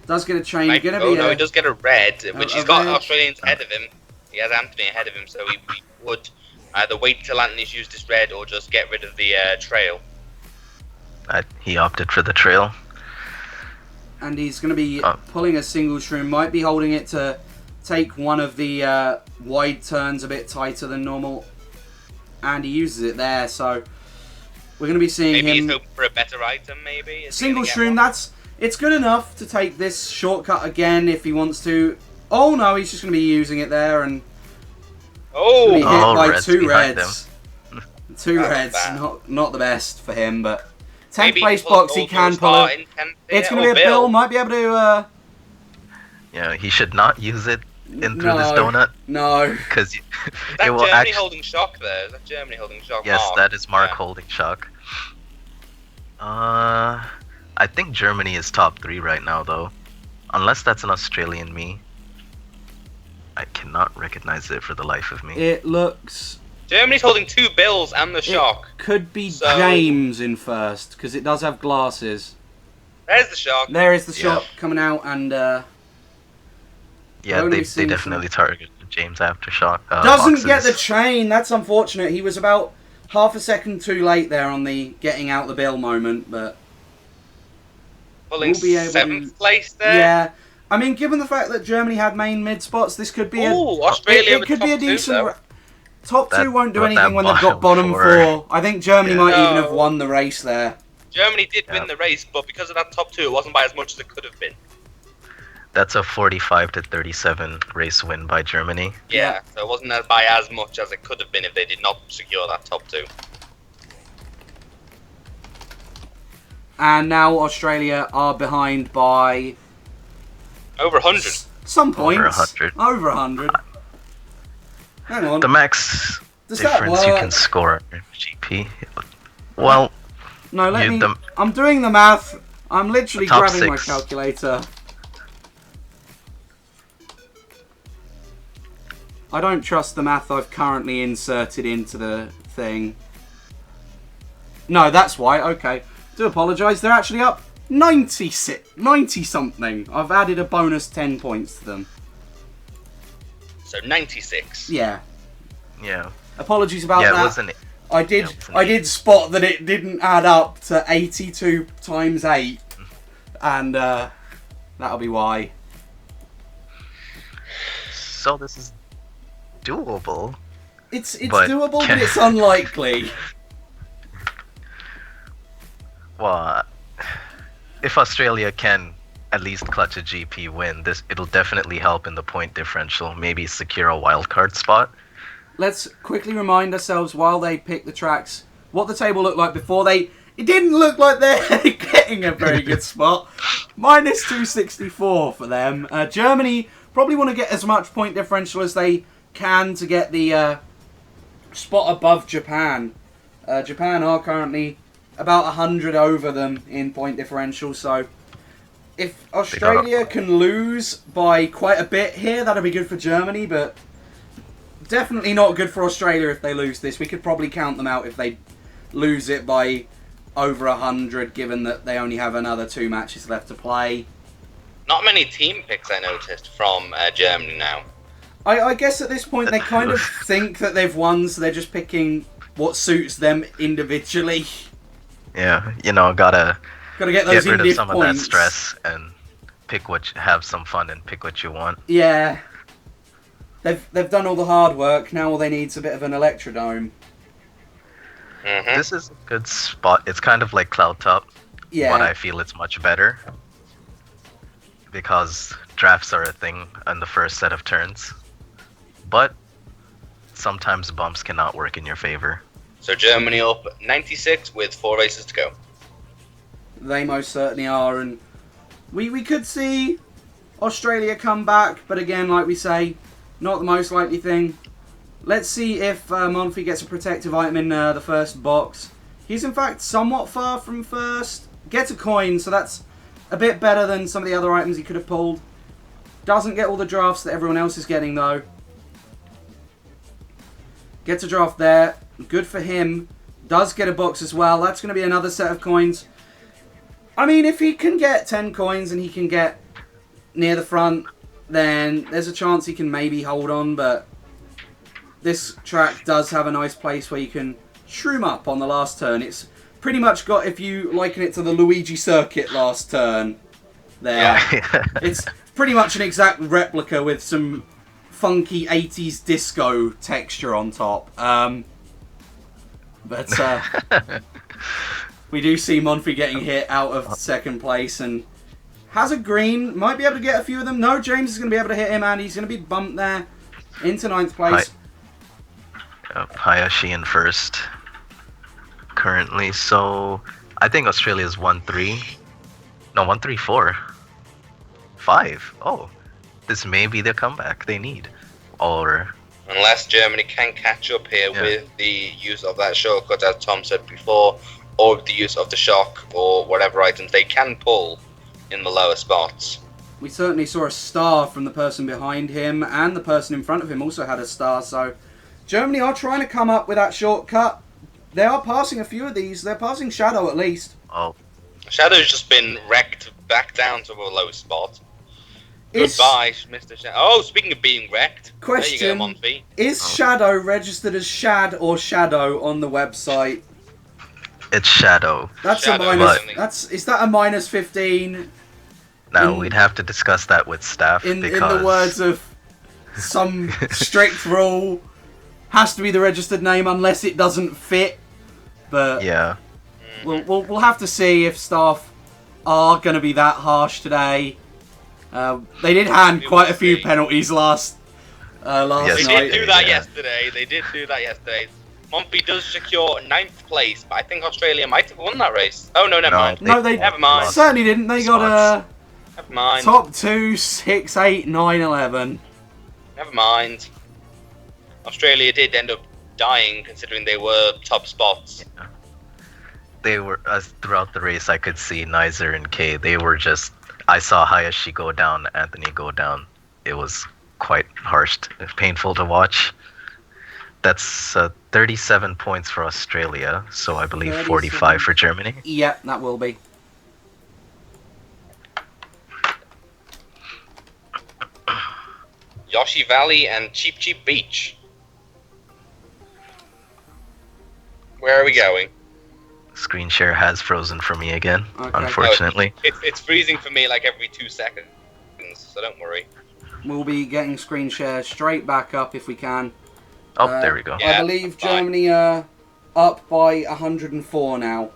A: does get a chain.
C: He does get a red, which he's got Australians ahead of him. He has Anthony ahead of him, so he would either wait till Anthony's used his red or just get rid of the trail.
B: He opted for the trail.
A: And he's going to be pulling a single shroom. Might be holding it to take one of the wide turns a bit tighter than normal. And he uses it there, so we're going to be seeing him...
C: Maybe he's hoping for a better item, maybe?
A: Single shroom, that's... It's good enough to take this shortcut again if he wants to. Oh no, he's just going to be using it there and be hit by
B: reds
A: 2
B: behind
A: reds. 2 reds, not the best for him, but 10th
C: Maybe
A: place box he can pull it. It's going to be a Bill, might be able to...
B: Yeah, he should not use it in through this donut.
A: No.
B: Because
C: it will Germany actually... holding shock there? Is that Germany holding shock?
B: Yes, Mark? That is Mark holding shock. I think Germany is top 3 right now, though. Unless that's an Australian me. I cannot recognize it for the life of me.
A: It looks...
C: Germany's holding 2 bills and the shock.
A: Could be James in first, because it does have glasses.
C: There's the shock.
A: There is the shock coming out, and...
B: yeah, they definitely targeted James after shock.
A: Doesn't
B: boxes.
A: get the chain. That's unfortunate. He was about half a second too late there on the getting out the bill moment, but...
C: Pulling we'll be able 7th place there?
A: Yeah. I mean, given the fact that Germany had main mid spots, this could be
C: Australia
A: it could be a decent...
C: Two,
A: top 2 won't do anything when they've got bottom 4. I think Germany might even have won the race there.
C: Germany did win the race, but because of that top 2, it wasn't by as much as it could have been.
B: That's a 45-37 race win by Germany.
C: Yeah, so it wasn't by as much as it could have been if they did not secure that top 2.
A: And now Australia are behind by...
C: over 100.
A: Some points.
B: Over 100.
A: Over 100. Hang on.
B: The max difference you can score in GP. Well...
A: No, let me... I'm doing the math. I'm literally grabbing my calculator. I don't trust the math I've currently inserted into the thing. No, that's why. Okay. Do apologise. They're actually up 90 something. I've added a bonus 10 points to them.
C: So 96.
A: Yeah.
B: Yeah.
A: Apologies about that.
B: Wasn't it?
A: I did spot that it didn't add up to 82 times 8. And that'll be why.
B: So this is doable.
A: It's doable, but it's unlikely.
B: Well, if Australia can at least clutch a GP win, it'll definitely help in the point differential. Maybe secure a wildcard spot.
A: Let's quickly remind ourselves while they pick the tracks what the table looked like before they... It didn't look like they're getting a very good spot. Minus 264 for them. Germany probably want to get as much point differential as they can to get the spot above Japan. Japan are currently about 100 over them in point differential, so if Australia can lose by quite a bit here, that'll be good for Germany, but definitely not good for Australia if they lose this. We could probably count them out if they lose it by over 100, given that they only have another 2 matches left to play.
C: Not many team picks I noticed from Germany now.
A: I guess at this point they kind of think that they've won, so they're just picking what suits them individually.
B: Yeah, gotta
A: get those
B: rid of some
A: points.
B: Of that stress and have some fun and pick what you want.
A: Yeah, they've done all the hard work. Now all they need is a bit of an electrodome.
C: Mm-hmm.
B: This is a good spot. It's kind of like Cloud Top, but I feel it's much better because drafts are a thing on the first set of turns. But sometimes bumps cannot work in your favor.
C: So Germany up 96 with 4 races to go.
A: They most certainly are, and we could see Australia come back, but again, like we say, not the most likely thing. Let's see if Monfils gets a protective item in the first box. He's in fact somewhat far from first. Gets a coin, so that's a bit better than some of the other items he could have pulled. Doesn't get all the drafts that everyone else is getting though. Gets a draft there. Good for him. Does get a box as well. That's going to be another set of coins. I mean, if he can get 10 coins and he can get near the front, then there's a chance he can maybe hold on, but this track does have a nice place where you can shroom up on the last turn. It's pretty much got, if you liken it to the Luigi circuit last turn there, it's pretty much an exact replica with some funky 80s disco texture on top. But we do see Monfils getting hit out of second place, and Has a green. Might be able to get a few of them. No, James is going to be able to hit him, and he's going to be bumped there into 9th place.
B: Hayashi in first currently. So I think Australia's 1-3. No, 1-3-4. 5. Oh, this may be the comeback they need. Or
C: unless Germany can catch up here with the use of that shortcut, as Tom said before, or with the use of the shock or whatever items they can pull in the lower spots.
A: We certainly saw a star from the person behind him, and the person in front of him also had a star, so Germany are trying to come up with that shortcut. They are passing a few of these. They're passing Shadow at least.
B: Oh.
C: Shadow's just been wrecked back down to a low spot. Goodbye, Mr. Shadow. Oh, speaking of being wrecked,
A: question,
C: there you go, Monty.
A: Is Shadow registered as Shad or Shadow on the website?
B: It's Shadow.
A: That's
C: Shadow,
A: a minus. Is that a minus 15?
B: No, we'd have to discuss that with staff.
A: In the words of some strict rule, has to be the registered name unless it doesn't fit. But
B: yeah,
A: we'll have to see if staff are going to be that harsh today. They did hand quite a few penalties last night.
C: They did do that yesterday. Mumpy does secure 9th place, but I think Australia might have won that race. Oh no, never mind.
A: No, they
C: never mind.
A: Certainly didn't. They got
C: never mind.
A: Top 2, 6, 8, 9, 11.
C: Never mind. Australia did end up dying, considering they were top spots.
B: Yeah. They were throughout the race. I could see Nizer and Kay. They were just. I saw Hayashi go down, Anthony go down. It was quite harsh, painful to watch. That's 37 points for Australia, so I believe 45 for Germany.
A: Yeah, that will be.
C: Yoshi Valley and Cheap Cheap Beach. Where are we going?
B: Screen share has frozen for me again, unfortunately.
C: It's freezing for me like every 2 seconds, so don't worry.
A: We'll be getting screen share straight back up if we can.
B: Oh, there we go.
A: I believe Germany are up by 104 now.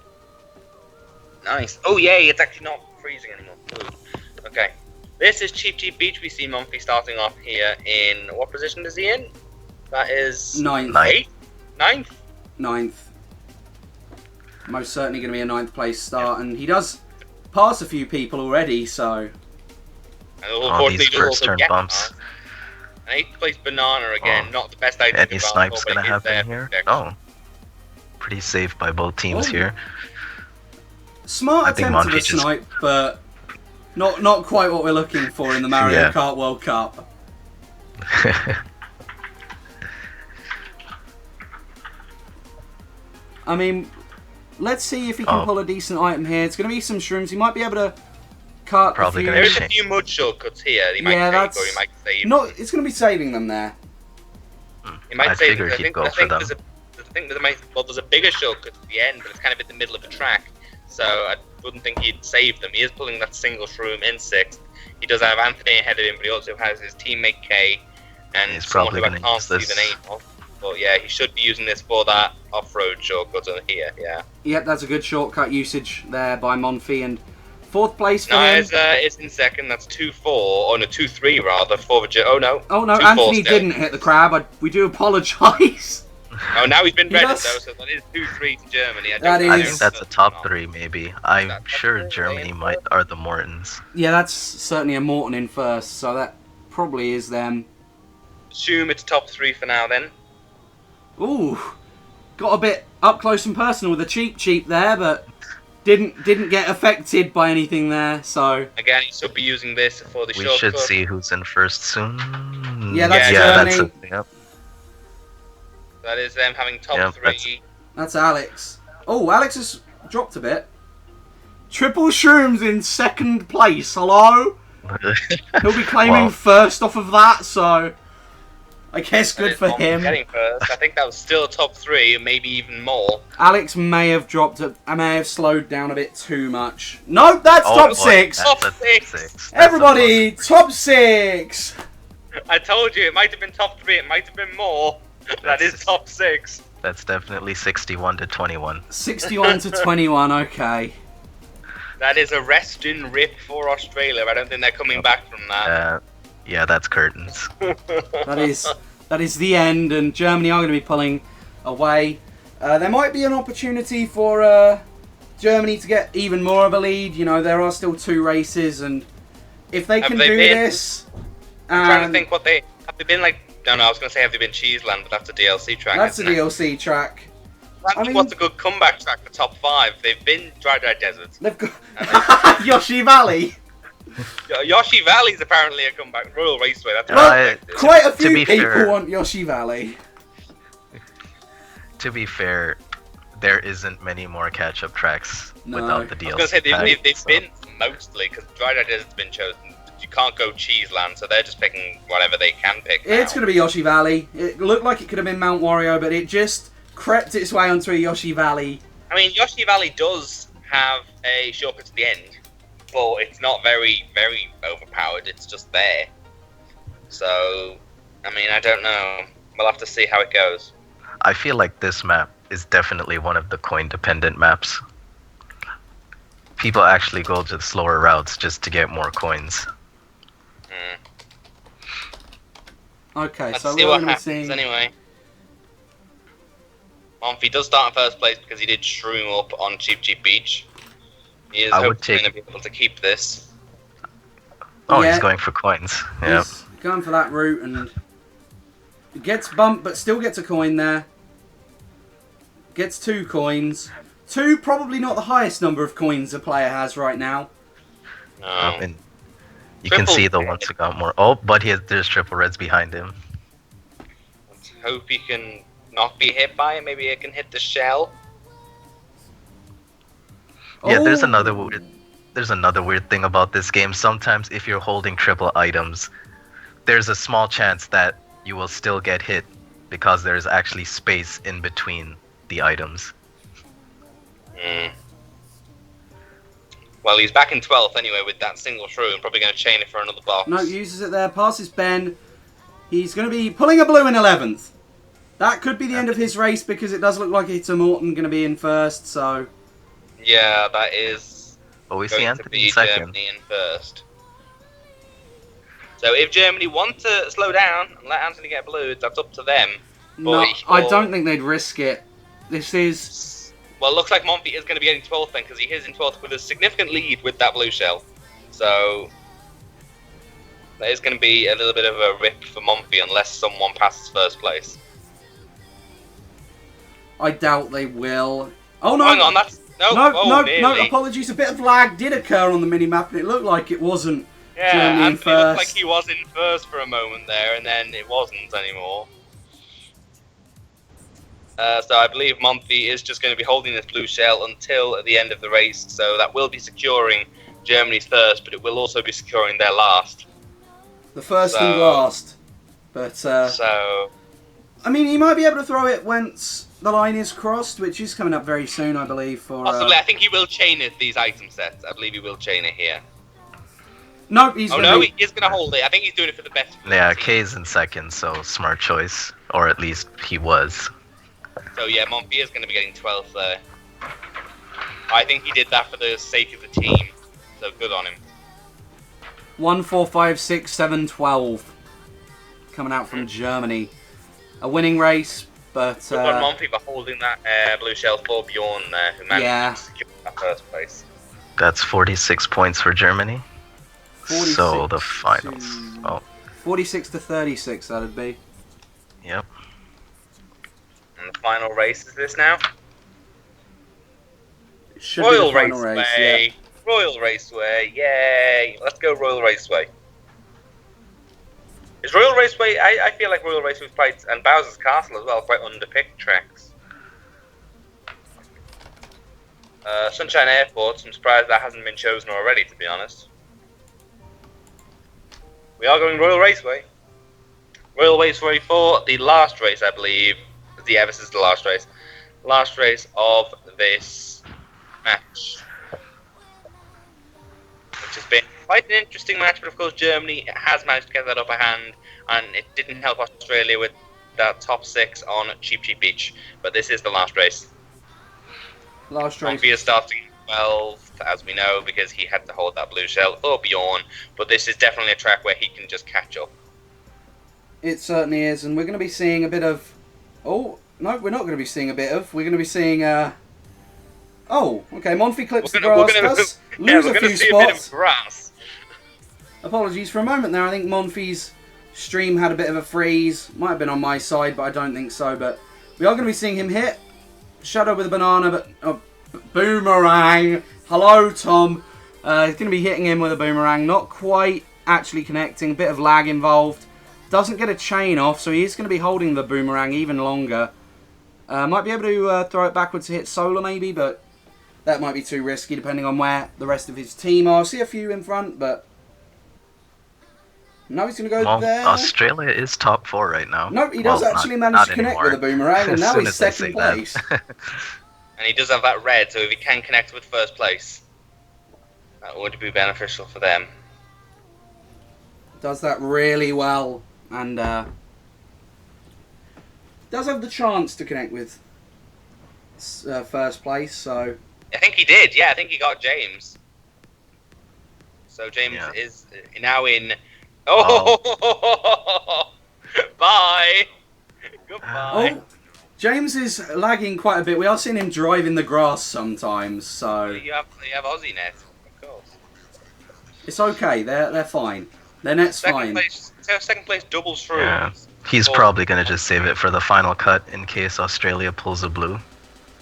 C: Nice. Oh, yay, it's actually not freezing anymore. Ooh. Okay. This is Cheap Cheap Beach. We see Mumpy starting off here in... What position is he in? That is...
A: 9th.
C: 9th?
A: 9th. Most certainly going to be a 9th place start, and he does pass a few people already, so...
B: And these first turn bumps.
C: An 8th place banana again, not the best idea.
B: Any snipes going to happen here? Oh. Pretty safe by both teams here.
A: Smart attempt to the snipe, but not quite what we're looking for in the Mario Kart World Cup. I mean, let's see if he can pull a decent item here. It's going to be some shrooms. He might be able to cut a few.
C: There is a few mud shortcuts here. He might take, or he might save.
A: No, it's going to be saving them there.
C: He might save them. I think there's a bigger shortcut at the end, but it's kind of in the middle of the track. So I wouldn't think he'd save them. He is pulling that single shroom in 6th. He does have Anthony ahead of him, but he also has his teammate Kay, and
B: he's probably
C: someone who I can't see the name of. But yeah, he should be using this for that off-road shortcut on here, yeah.
A: Yep, that's a good shortcut usage there by Monfy, and 4th place for him.
C: It's in 2nd, that's 2-4, or no, 2-3 rather, for oh no.
A: Oh no, Anthony didn't hit the crab, we do apologise.
C: Oh, now he's been redded though, so that is 2-3 to Germany.
B: I think that's a top 3 maybe. I'm sure Germany are the Mortons.
A: Yeah, that's certainly a Morton in first, so that probably is them.
C: Assume it's top 3 for now then.
A: Ooh, got a bit up close and personal with a cheap there, but didn't get affected by anything there. So
C: again, he should be using this for the shortcut.
B: We should see who's in first soon.
A: Yeah, that's Germany.
C: That is them having top 3.
A: That's Alex. Oh, Alex has dropped a bit. Triple Shrooms in 2nd place. Hello. He'll be claiming first off of that, so. I guess good for him.
C: Getting first. I think that was still top 3, maybe even more.
A: Alex may have I may have slowed down a bit too much. No, that's top 6.
C: Top 6.
A: Everybody, top 6.
C: I told you, it might have been top 3. It might have been more. That is top 6.
B: That's definitely 61 to 21.
A: 61 to 21. Okay.
C: That is a rest and rip for Australia. I don't think they're coming back from that.
B: Yeah, that's curtains.
A: that is the end, and Germany are going to be pulling away. There might be an opportunity for Germany to get even more of a lead. You know, there are still 2 races, and if they can do this...
C: I'm trying to think what they... Have they been like... No, I was going to say have they been Cheeseland, but that's a DLC track.
A: That's a DLC track.
C: I mean, what's a good comeback track for top 5? They've been Dry Desert.
A: They've got Yoshi Valley.
C: Yoshi Valley's apparently a comeback. Royal Raceway. That's
A: quite a few people want Yoshi Valley.
B: To be fair, there isn't many more catch-up tracks without the DLC.
C: I was going to say they've been mostly because Dry Desert's been chosen. You can't go Cheeseland, so they're just picking whatever they can pick.
A: It's going to be Yoshi Valley. It looked like it could have been Mount Wario, but it just crept its way onto a Yoshi Valley.
C: I mean, Yoshi Valley does have a shortcut to the end, but it's not very, very overpowered. It's just there. So, I mean, I don't know. We'll have to see how it goes.
B: I feel like this map is definitely one of the coin-dependent maps. People actually go to the slower routes just to get more coins.
A: Okay,
C: Let's
A: so
C: see
A: we're
C: what
A: going to
C: happens
A: see...
C: anyway. Monfy does start in first place because he did shroom up on Cheap Beach. He is hopefully going to be able to keep this.
B: Oh, yeah. He's going for coins. Yeah.
A: He's going for that route and gets bumped, but still gets a coin there. Gets 2 coins. 2, probably not the highest number of coins a player has right now.
C: No.
B: And you can see the ones who got more. Oh, but there's triple reds behind him.
C: Let's hope he can not be hit by it. Maybe it can hit the shell.
B: Yeah, there's another weird thing about this game. Sometimes if you're holding triple items, there's a small chance that you will still get hit because there's actually space in between the items.
C: Well, he's back in 12th anyway with that single shroom. Probably going to chain it for another box.
A: No, uses it there. Passes Ben. He's going to be pulling a blue in 11th. That could be the end of his race because it does look like it's a Morton going to be in first, so...
C: Yeah, that is...
B: But we see Anthony in second.
C: Germany in first. So if Germany want to slow down and let Anthony get blue, that's up to them.
A: No, I don't think they'd risk it. This is...
C: Well, it looks like Monfy is going to be getting 12th then because he is in 12th with a significant lead with that blue shell. So... That is going to be a little bit of a rip for Monfy unless someone passes first place.
A: I doubt they will. Oh no!
C: Hang on, that's...
A: No, apologies. A bit of lag did occur on the minimap and it looked like it wasn't Germany in first.
C: It looked like he was in first for a moment there and then it wasn't anymore. So I believe Monfy is just going to be holding this blue shell until the end of the race. So that will be securing Germany's first, but it will also be securing their last.
A: The first and last. But, I mean, he might be able to throw it once the line is crossed, which is coming up very soon, I believe.
C: Possibly. I think he will chain it, these item sets. I believe he will chain it here.
A: No, he's
C: he is going to hold it. I think he's doing it for the best.
B: Yeah, K's in second, so smart choice. Or at least he was.
C: So yeah, Monfy is going to be getting 12th there. I think he did that for the sake of the team. So good on him.
A: 1, 4, 5, 6, 7, 12. Coming out from Germany. A winning race, but...
C: Good on Monfy for holding that blue shell for Bjorn there, who managed to secure that first place.
B: That's 46 points for Germany. So the finals.
A: 46 to 36, that'd be.
B: Yep.
C: And the final race is this now?
A: Royal Raceway.
C: Yeah. Royal Raceway, yay! Let's go Royal Raceway. Is Royal Raceway? I feel like Royal Raceway was quite, and Bowser's Castle as well, quite underpicked tracks. Sunshine Airport. I'm surprised that hasn't been chosen already, to be honest. We are going Royal Raceway. Royal Raceway for the last race, I believe. Yeah, this is the last race. Last race of this match. Which has been quite an interesting match, but of course Germany has managed to get that upper hand, and it didn't help Australia with that top 6 on Cheap Beach. But this is the last race.
A: Last race.
C: Monfy is starting 12, as we know, because he had to hold that blue shell, or Bjorn. But this is definitely a track where he can just catch up.
A: It certainly is, and we're going to be seeing a bit of... Oh, no, we're not going to be seeing a bit of. We're going to be seeing... Oh, okay, Monfy clips the grass, does lose a few spots.
C: A bit of grass.
A: Apologies for a moment there. I think Monfy's stream had a bit of a freeze. Might have been on my side, but I don't think so. But we are going to be seeing him hit. Shadow with a banana, but... boomerang. Hello, Tom. He's going to be hitting him with a boomerang. Not quite actually connecting. A bit of lag involved. Doesn't get a chain off, so he is going to be holding the boomerang even longer. Might be able to throw it backwards to hit Solar maybe, but that might be too risky depending on where the rest of his team are. I see a few in front, but... No, he's going to go there.
B: Australia is top 4 right now.
A: No, he does actually manage to connect with a boomerang, and now he's second place.
C: And he does have that red, so if he can connect with first place, that would be beneficial for them.
A: Does that really well, and does have the chance to connect with first place, so...
C: I think he did, yeah, I think he got James. So James is now in... Oh! Bye! Goodbye!
A: Oh. James is lagging quite a bit. We are seeing him drive in the grass sometimes, so...
C: You have Aussie net, of course.
A: It's okay, they're fine. Their net's fine.
C: Second place doubles through.
B: Yeah. He's probably going to just save it for the final cut in case Australia pulls a blue.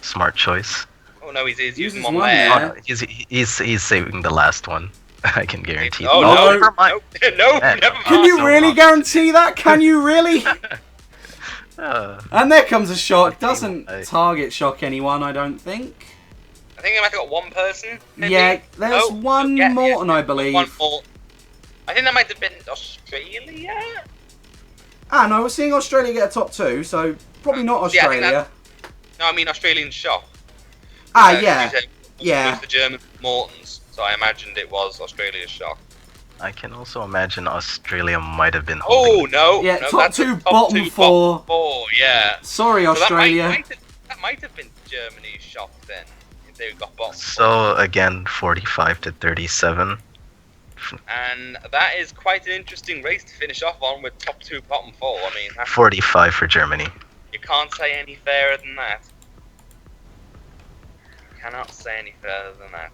B: Smart choice.
C: Oh no, he's using
A: one
C: one there.
A: there.
B: Oh, no, he's saving the last one. I can guarantee that.
C: Oh,
A: no,
B: never mind.
C: No, never mind.
A: Can you really guarantee that? Can you really? And there comes a shock. Doesn't target shock anyone, I don't think.
C: I think they might have got one person. Maybe?
A: Yeah, there's one Morton, I believe.
C: One more. I think that might have been Australia.
A: Ah, no, we're seeing Australia get a top 2, so probably not Australia.
C: No, I mean Australian shock.
A: Yeah.
C: The German Mortons, so I imagined it was Australia's shock.
B: I can also imagine Australia might have been holding.
C: Oh, no.
A: Yeah,
C: no,
A: top 2, bottom 4.
C: Yeah.
A: Sorry, Australia.
C: So that might have been Germany's shock then, if they got bottom 4.
B: So, again, 45 to 37.
C: And that is quite an interesting race to finish off on with top 2, bottom 4. I mean,
B: 45 for Germany.
C: You can't say any fairer than that. You cannot say any fairer than that.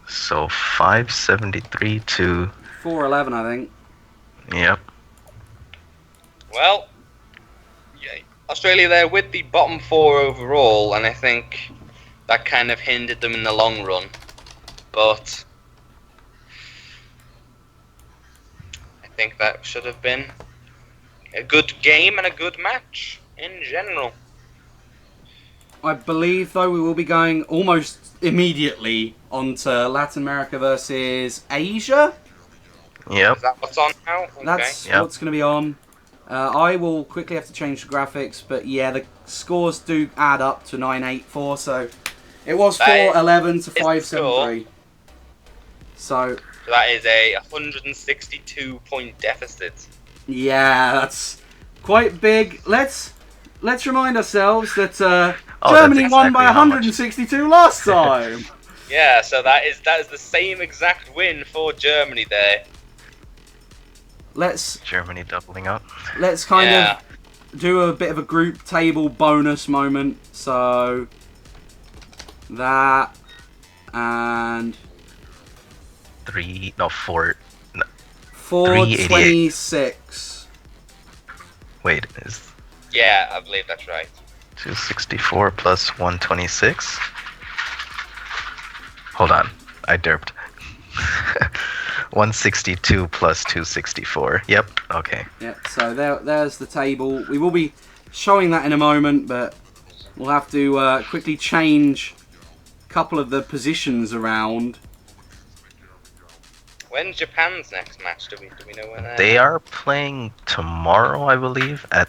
B: So 573 to
A: 411, I think.
B: Yep.
C: Well, yeah, Australia there with the bottom 4 overall, and I think that kind of hindered them in the long run. But I think that should have been a good game and a good match in general.
A: I believe, though, we will be going almost immediately onto Latin America versus Asia.
B: Yep.
C: Is that what's on now? Okay.
A: That's what's going to be on. I will quickly have to change the graphics, but yeah, the scores do add up to 984, so it was 411 to 573. So
C: that is a 162 point deficit.
A: Yeah, that's quite big. Let's remind ourselves that Germany won by 162 last time.
C: Yeah, so that is the same exact win for Germany there.
B: Germany doubling up.
A: Let's kind of do a bit of a group table bonus moment. So that and 426.
B: Wait,
C: yeah, I believe that's right.
B: 264 plus 126. Hold on, I derped. 162 plus 264. Yep, okay.
A: Yep, so there's the table. We will be showing that in a moment, but we'll have to quickly change a couple of the positions around.
C: When's Japan's next match? Do we know when
B: they are playing tomorrow, I believe, at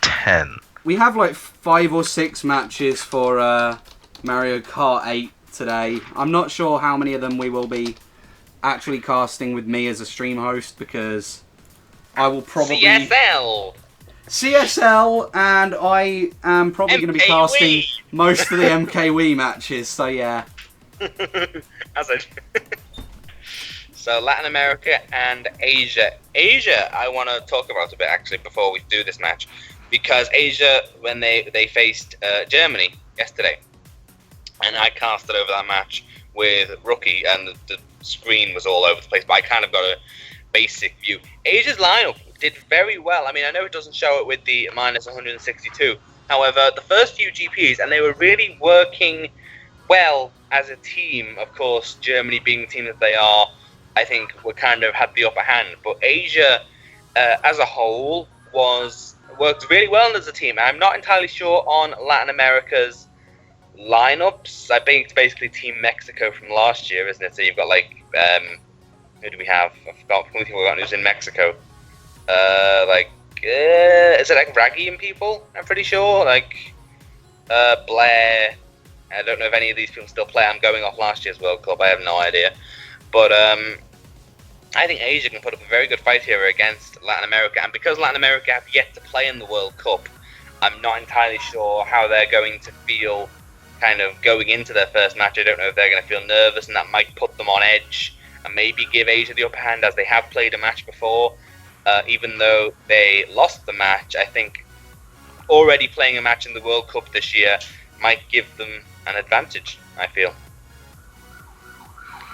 B: 10.
A: We have like 5 or 6 matches for Mario Kart 8 today. I'm not sure how many of them we will be actually casting with me as a stream host, because I will probably...
C: CSL!
A: CSL, and I am probably going to be casting most of the MKW matches, so yeah.
C: So Latin America and Asia. Asia, I want to talk about a bit actually before we do this match, because Asia, when they faced Germany yesterday, and I casted over that match with Rookie, and the screen was all over the place, but I kind of got a basic view. Asia's lineup did very well. I mean, I know it doesn't show it with the minus 162. However, the first few GPs, and they were really working well as a team. Of course, Germany being the team that they are, I think we kind of had the upper hand. But Asia, as a whole, worked really well as a team. I'm not entirely sure on Latin America's lineups. I think it's basically Team Mexico from last year, isn't it? So you've got like, who do we have? I forgot who's in Mexico. Is it like Raggy people? I'm pretty sure. Like Blair. I don't know if any of these people still play. I'm going off last year's World Cup. I have no idea. But I think Asia can put up a very good fight here against Latin America. And because Latin America have yet to play in the World Cup, I'm not entirely sure how they're going to feel kind of going into their first match. I don't know if they're going to feel nervous, and that might put them on edge and maybe give Asia the upper hand, as they have played a match before. Even though they lost the match, I think already playing a match in the World Cup this year might give them an advantage, I feel.